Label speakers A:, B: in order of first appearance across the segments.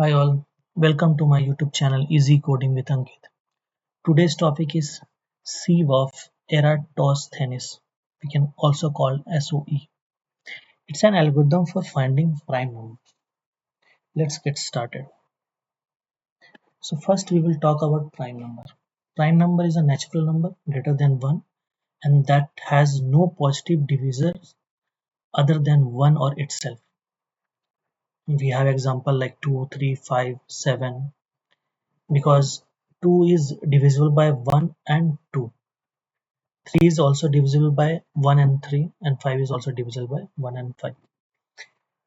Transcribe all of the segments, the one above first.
A: Hi all, welcome to my YouTube channel Easy Coding with Ankit. Today's topic is Sieve of Eratosthenis. We can also call SOE. It's an algorithm for finding prime numbers. Let's get started. So first we will talk about prime number. Prime number is a natural number greater than 1 and that has no positive divisors other than 1 or itself. We have example like 2, 3, 5, 7 because 2 is divisible by 1 and 2. 3 is also divisible by 1 and 3 and 5 is also divisible by 1 and 5.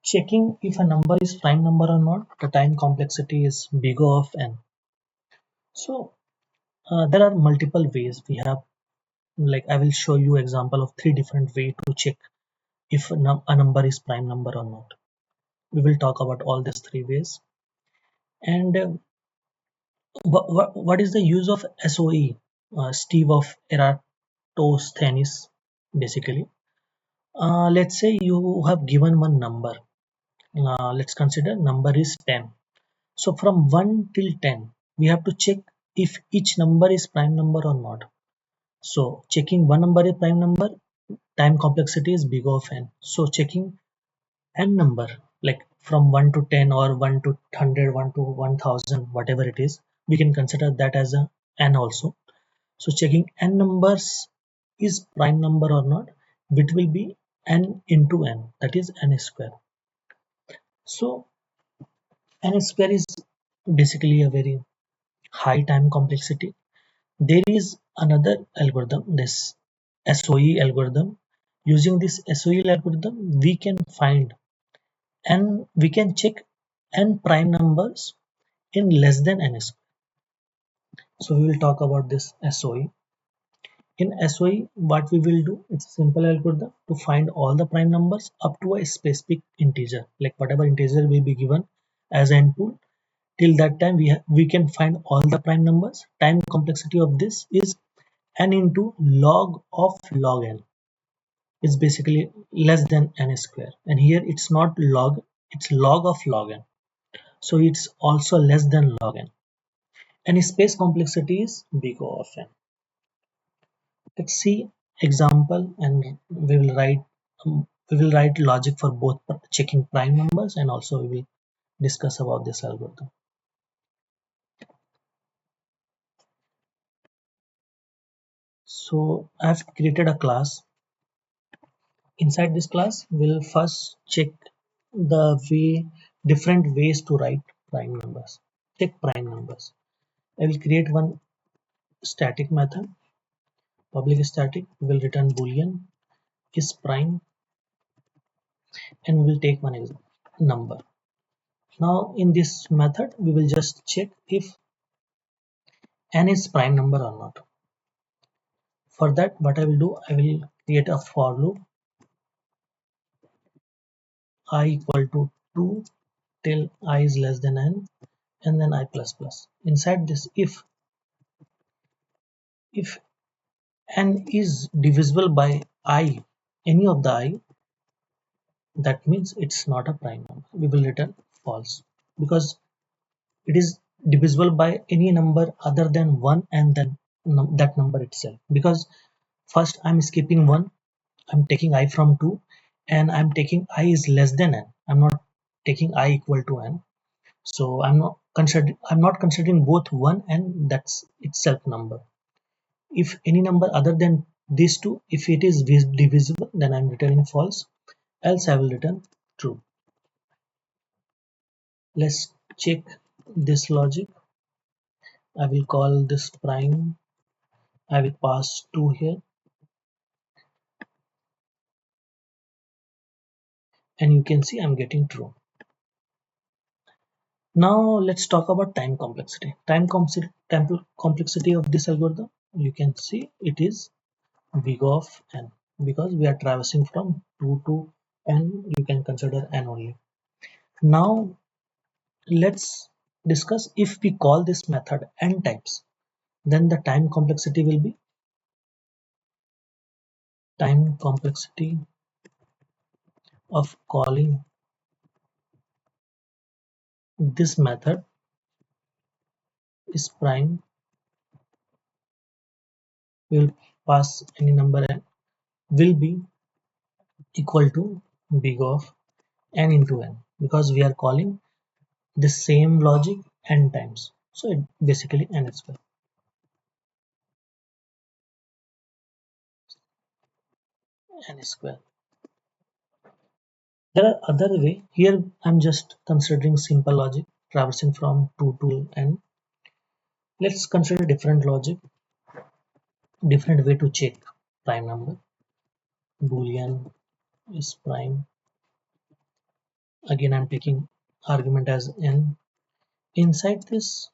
A: Checking if a number is prime number or not, the time complexity is big O of n. So there are multiple ways we have, like I will show you example of 3 different ways to check if a number is prime number or not. We will talk about all these 3 ways. And what is the use of SOE, Steve of Eratosthenis, basically? Let's say you have given one number. Let's consider number is 10. So from 1 till 10, we have to check if each number is prime number or not. So checking one number is prime number, time complexity is big of n. So checking n number, like from 1 to 10 or 1 to 100, 1 to 1000, whatever it is, we can consider that as a n also. So checking n numbers is prime number or not, it will be n into n, that is n square. So n square is basically a very high time complexity. There is another algorithm, this SOE algorithm. Using this SOE algorithm, we can find and we can check n prime numbers in less than n square. So we will talk about this SOE. In SOE, what we will do, it's a simple algorithm to find all the prime numbers up to a specific integer, like whatever integer will be given as an input. Till that time, we can find all the prime numbers. Time complexity of this is n into log of log n. It's basically less than n square. And here it's not log, it's log of log n. So it's also less than log n. And space complexity is big O of n. Let's see example and we will write logic for both checking prime numbers and also we will discuss about this algorithm. So I've created a class. Inside this class, we'll first check the different ways to write prime numbers. Check prime numbers. I will create one static method. Public static will return boolean is prime and we'll take one number. Now in this method, we will just check if n is prime number or not. For that, what I will do, I will create a for loop I equal to 2 till I is less than n and then I plus plus. Inside this, if n is divisible by I, any of the I, that means it's not a prime number. We will return false because it is divisible by any number other than 1 and then that number itself. Because first I'm skipping 1, I'm taking I from 2 and I'm taking I is less than n. I'm not taking I equal to n. So I'm not considering both 1 and that's itself number. If any number other than these two, if it is divisible, then I'm returning false, else I will return true. Let's check this logic. I will call this prime. I will pass 2 here and you can see I'm getting true. Now let's talk about time complexity. Time complexity of this algorithm, you can see it is big of n because we are traversing from 2 to n. You can consider n only. Now let's discuss if we call this method n times, then the time complexity will be time complexity of calling this method is prime, we will pass any number n, will be equal to big of n into n, because we are calling the same logic n times. So it basically n square. N square. There are other way. Here I'm just considering simple logic traversing from 2 to n. Let's consider different logic, different way to check prime number. Boolean is prime. Again I'm taking argument as n. Inside this,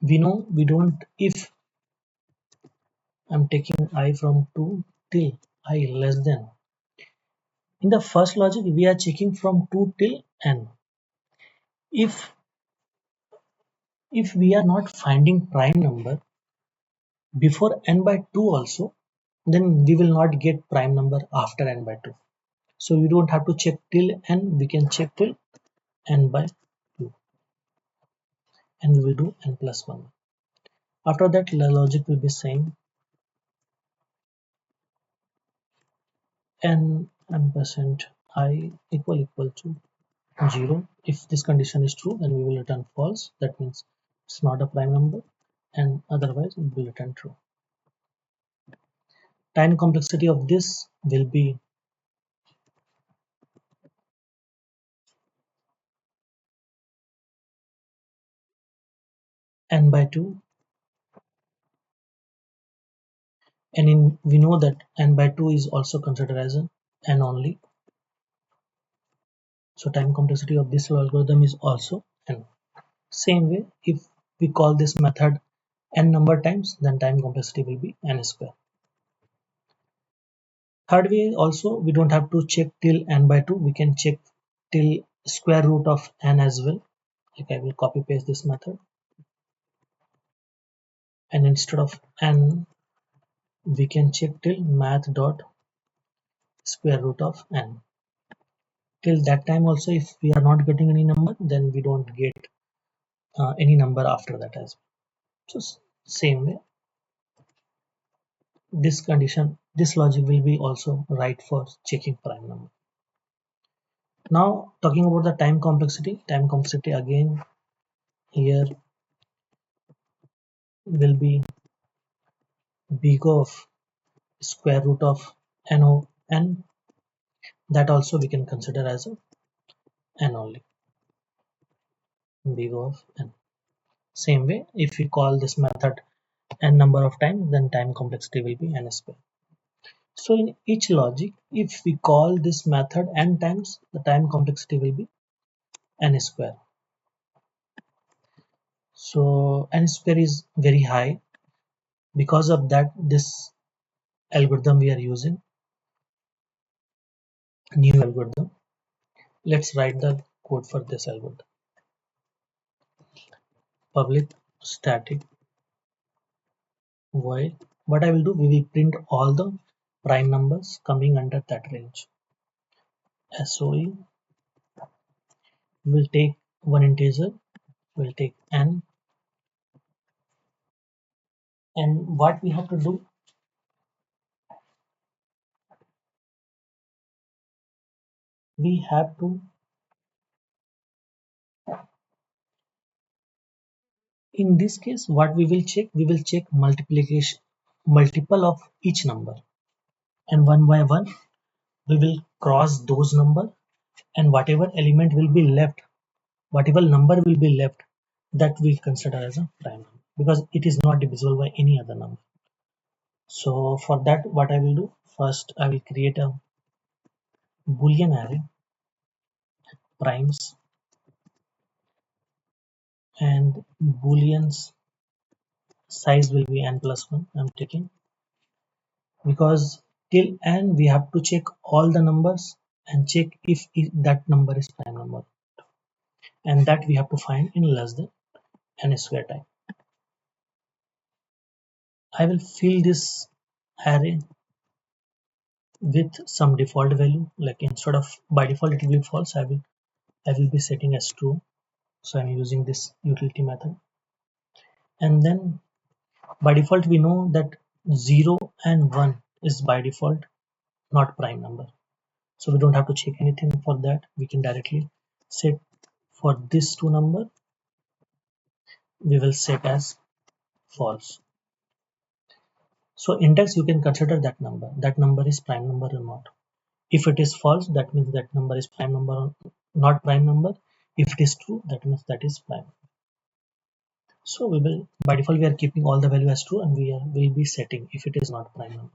A: we know we don't, if I'm taking I from 2 till I less than. In the first logic, we are checking from 2 till n. If we are not finding prime number before n by 2 also, then we will not get prime number after n by 2. So we don't have to check till n, we can check till n by 2, and we will do n plus 1. After that, the logic will be same, n ampersand I equal to 0. If this condition is true, then we will return false. That means it's not a prime number, and otherwise it will return true. Time complexity of this will be n by 2, and we know that n by 2 is also considered as an n only. So time complexity of this algorithm is also n. Same way, if we call this method n number times, then time complexity will be n square. Third way also, we don't have to check till n by 2, we can check till square root of n as well. Like I will copy paste this method, and instead of n, we can check till math dot square root of n. Till that time also, if we are not getting any number, then we don't get any number after that as well. So same way, this condition, this logic will be also right for checking prime number. Now talking about the time complexity again here will be big of square root of n o n. That also we can consider as a n only, big of n. Same way, if we call this method n number of times, then time complexity will be n square. So in each logic, if we call this method n times, the time complexity will be n square. So n square is very high. Because of that, this algorithm we are using, new algorithm. Let's write the code for this algorithm. Public static void. What I will do, we will print all the prime numbers coming under that range. SOE will take one integer, will take n, and what we have to do, we have to, in this case, what we will check multiplication, multiple of each number, and one by one we will cross those number, and whatever element will be left, whatever number will be left, that we consider as a prime number, because it is not divisible by any other number. So for that, what I will do, first I will create a boolean array primes, and booleans size will be n plus 1. I'm taking, because till n we have to check all the numbers and check if that number is prime number, and that we have to find in less than n square time. I will fill this array with some default value, like instead of by default it will be false, I I will be setting as true. So I'm using this utility method. And then by default, we know that 0 and 1 is by default not prime number. So we don't have to check anything for that. We can directly set for this two number, we will set as false. So index, you can consider that number. That number is prime number or not. If it is false, that means that number is prime number or not prime number. If it is true, that means that is prime. So we will, by default, we are keeping all the value as true, and will be setting if it is not prime number.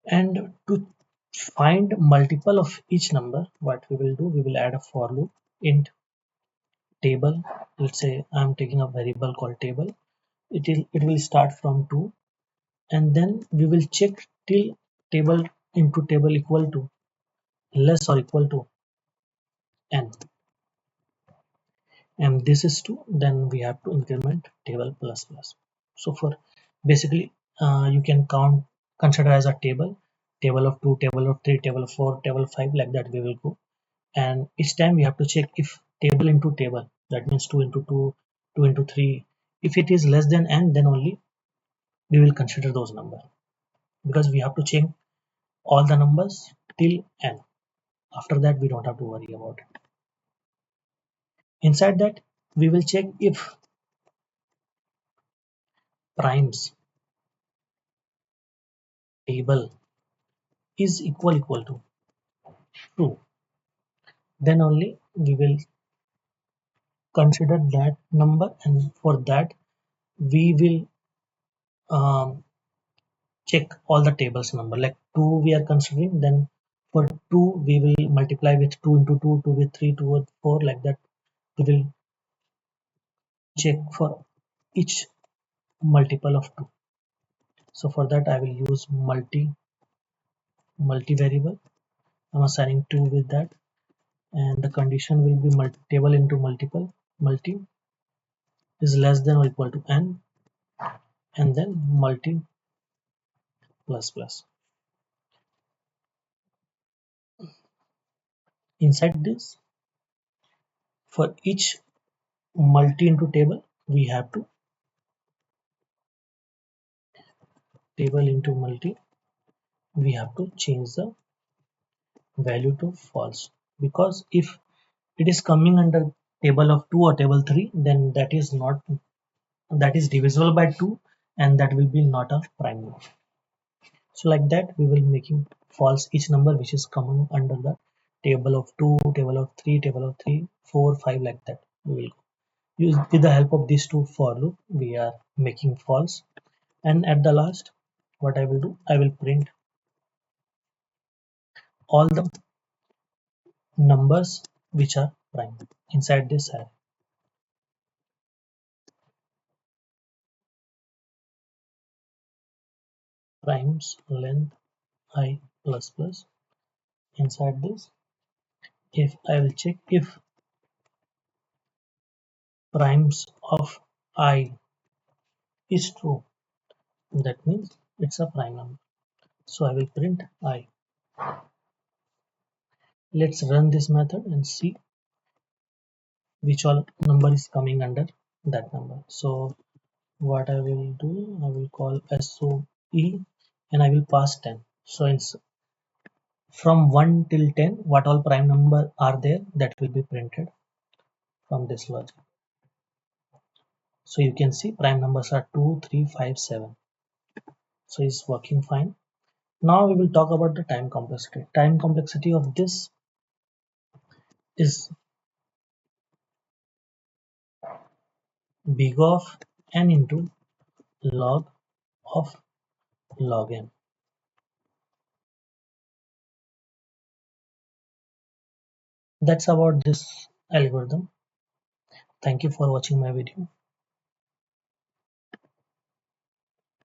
A: And to find multiple of each number, what we will do, we will add a for loop int table. Let's say I'm taking a variable called table. It will start from 2, and then we will check till table into table equal to less or equal to n, and this is 2, then we have to increment table plus plus. So for basically, you can consider as a table of 2, table of 3, table of 4, table of 5, like that we will go. And each time we have to check if table into table, that means 2 into 2, 2 into 3, if it is less than n, then only we will consider those numbers, because we have to check all the numbers till n. After that, we don't have to worry about it. Inside that, we will check if primes table is equal to true. Then only we will consider that number, and for that we will check all the tables number. Like 2 we are considering, then for 2 we will multiply with 2 into 2, 2 with 3, 2 with 4, like that we will check for each multiple of 2. So for that I will use multi variable. I'm assigning 2 with that, and the condition will be table into multiple. Multi is less than or equal to n, and then multi plus plus. Inside this, for each multi into table, we have to table into multi, we have to change the value to false, because if it is coming under table of 2 or table 3, then that is divisible by 2, and that will be not a prime number. So like that we will making false each number which is coming under the table of 2, table of 3, table of 3, 4, 5, like that we will go. With the help of these two for loop, we are making false. And at the last, what I will do, I will print all the numbers which are prime inside this array. Primes length I plus plus. Inside this, if I will check if primes of I is true, that means it's a prime number. So I will print I. Let's run this method and see which all number is coming under that number. So what I will do, I will call SOE, and I will pass 10. So it's from 1 till 10, what all prime number are there, that will be printed from this logic. So you can see prime numbers are 2, 3, 5, 7. So it's working fine. Now we will talk about the time complexity. Time complexity of this is big of n into log of log n. That's about this algorithm. Thank you for watching my video.